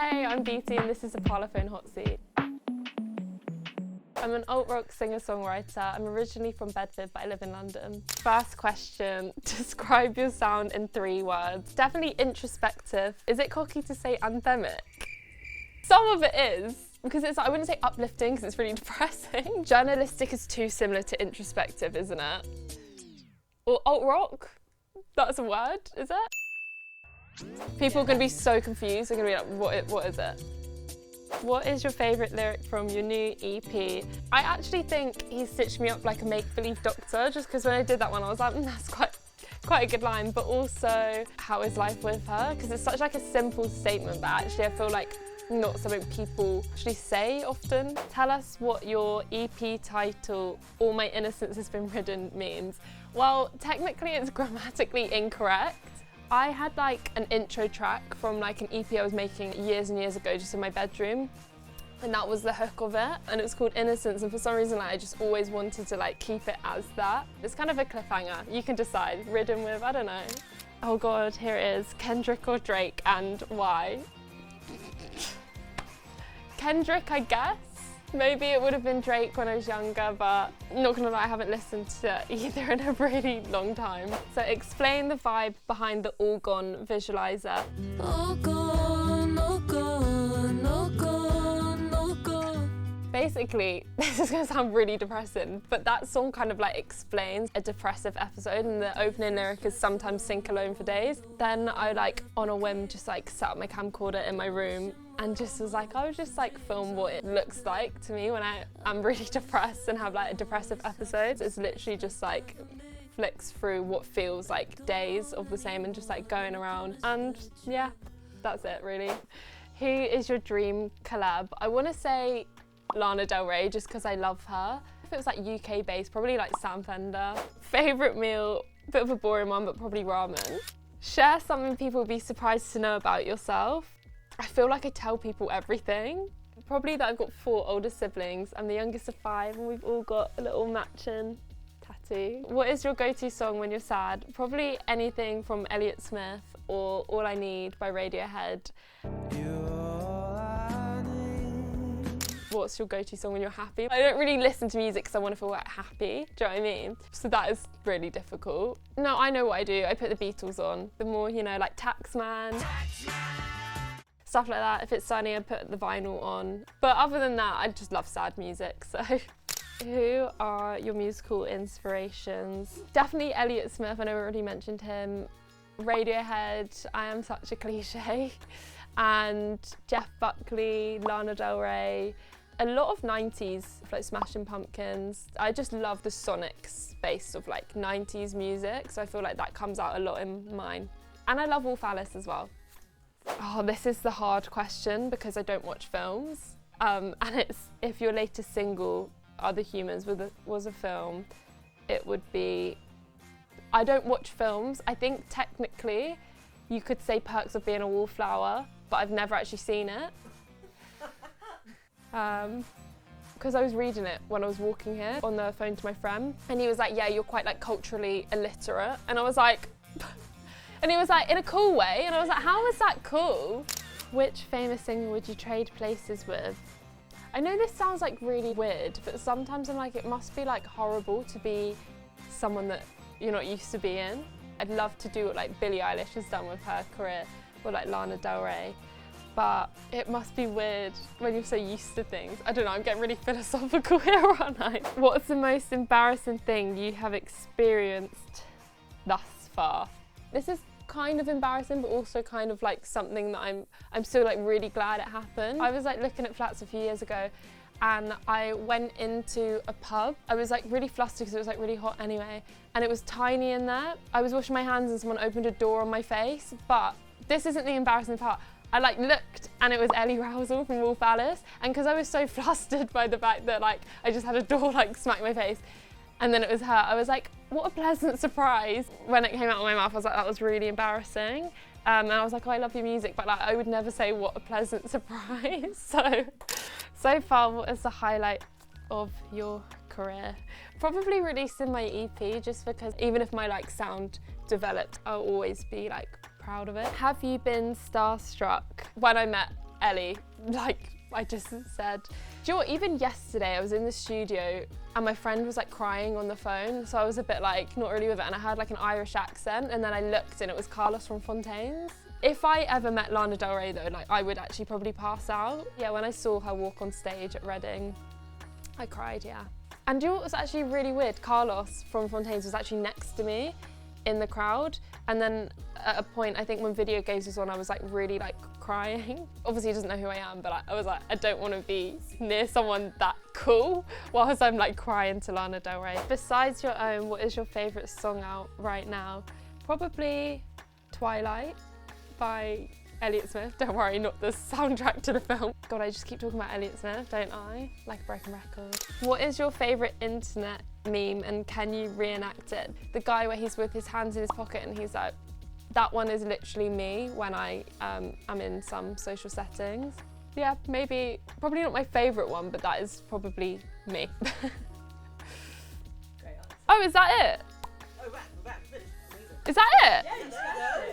Hey, I'm Beattie and this is a Parlophone Hot Seat. I'm an alt rock singer-songwriter. I'm originally from Bedford, but I live in London. First question, describe your sound in 3 words. Definitely introspective. Is it cocky to say anthemic? Some of it is, because I wouldn't say uplifting because it's really depressing. Journalistic is too similar to introspective, isn't it? Or alt rock? That's a word, is it? People are going to be so confused. They're going to be like, what is it? What is your favourite lyric from your new EP? I actually think he stitched me up like a make-believe doctor, just because when I did that one I was like, that's quite a good line, but also, how is life with her? Because it's such like a simple statement, but actually I feel like not something people actually say often. Tell us what your EP title, All My Innocence Has Been Ridden, means. Well, technically it's grammatically incorrect. I had like an intro track from like an EP I was making years and years ago just in my bedroom, and that was the hook of it, and it was called Innocence, and for some reason like, I just always wanted to like keep it as that. It's kind of a cliffhanger, you can decide. Ridden with, I don't know. Oh god, here it is. Kendrick or Drake, and why? Kendrick, I guess. Maybe it would have been Drake when I was younger, but not gonna lie, I haven't listened to either in a really long time. So explain the vibe behind the All Gone visualizer. All gone, all gone, all gone, all gone. Basically, this is gonna sound really depressing, but that song kind of like explains a depressive episode, and the opening lyric is sometimes sink alone for days. Then I like, on a whim, just like set up my camcorder in my room and just was like, I would just like film what it looks like to me when I'm really depressed and have like a depressive episode. It's literally just like flicks through what feels like days of the same and just like going around. And yeah, that's it really. Who is your dream collab? I want to say Lana Del Rey, just because I love her. If it was like UK based, probably like Sam Fender. Favourite meal? Bit of a boring one, but probably ramen. Share something people would be surprised to know about yourself. I feel like I tell people everything. Probably that I've got 4 older siblings. I'm the youngest of 5 and we've all got a little matching tattoo. What is your go-to song when you're sad? Probably anything from Elliott Smith or All I Need by Radiohead. What's your go-to song when you're happy? I don't really listen to music because I want to feel like happy, do you know what I mean? So that is really difficult. No, I know what I do. I put the Beatles on. The more, you know, like Taxman. Stuff like that. If it's sunny, I put the vinyl on. But other than that, I just love sad music, so. Who are your musical inspirations? Definitely Elliott Smith, I know I already mentioned him. Radiohead, I Am Such a Cliche. And Jeff Buckley, Lana Del Rey. A lot of 90s, like Smashing Pumpkins. I just love the sonic space of like 90s music, so I feel like that comes out a lot in mine. And I love Wolf Alice as well. Oh, this is the hard question because I don't watch films. And it's, if your latest single, Other Humans, was a film, it would be, I don't watch films. I think technically you could say Perks of Being a Wallflower, but I've never actually seen it. Because I was reading it when I was walking here on the phone to my friend, and he was like, yeah, you're quite like culturally illiterate. And I was like, and he was like, in a cool way, and I was like, how is that cool? Which famous singer would you trade places with? I know this sounds like really weird, but sometimes I'm like, it must be like horrible to be someone that you're not used to being. I'd love to do what like Billie Eilish has done with her career, or like Lana Del Rey, but it must be weird when you're so used to things. I don't know, I'm getting really philosophical here, aren't I? What's the most embarrassing thing you have experienced thus far? This is kind of embarrassing, but also kind of like something that I'm still like really glad it happened. I was like looking at flats a few years ago, and I went into a pub. I was like really flustered because it was like really hot anyway, and it was tiny in there. I was washing my hands and someone opened a door on my face, but this isn't the embarrassing part. I like looked and it was Ellie Rousel from Wolf Alice, and because I was so flustered by the fact that like I just had a door like smack in my face, and then it was her, I was like, what a pleasant surprise. When it came out of my mouth, I was like, that was really embarrassing. And I was like, oh, I love your music, but like I would never say what a pleasant surprise. So far, what is the highlight of your career? Probably releasing my EP, just because even if my like sound developed, I'll always be like proud of it. Have you been starstruck? When I met Ellie, like I just said. Do you know what, even yesterday I was in the studio and my friend was like crying on the phone, so I was a bit like not really with it, and I had like an Irish accent, and then I looked and it was Carlos from Fontaines. If I ever met Lana Del Rey though, like I would actually probably pass out. Yeah, when I saw her walk on stage at Reading, I cried, yeah. And do you know what was actually really weird? Carlos from Fontaines was actually next to me in the crowd, and then at a point, I think when Video Games was on, I was like really like crying. Obviously he doesn't know who I am, but I was like, I don't want to be near someone that cool whilst I'm like crying to Lana Del Rey. Besides your own, what is your favourite song out right now? Probably Twilight by Elliott Smith. Don't worry, not the soundtrack to the film. God, I just keep talking about Elliott Smith, don't I? Like a broken record. What is your favourite internet meme and can you reenact it? The guy where he's with his hands in his pocket and he's like, that one is literally me when I am in some social settings. Yeah, maybe, probably not my favourite one, but that is probably me. Great answer. Oh, is that it? Oh, we're back, finished. Amazing. Is that it? Yeah, you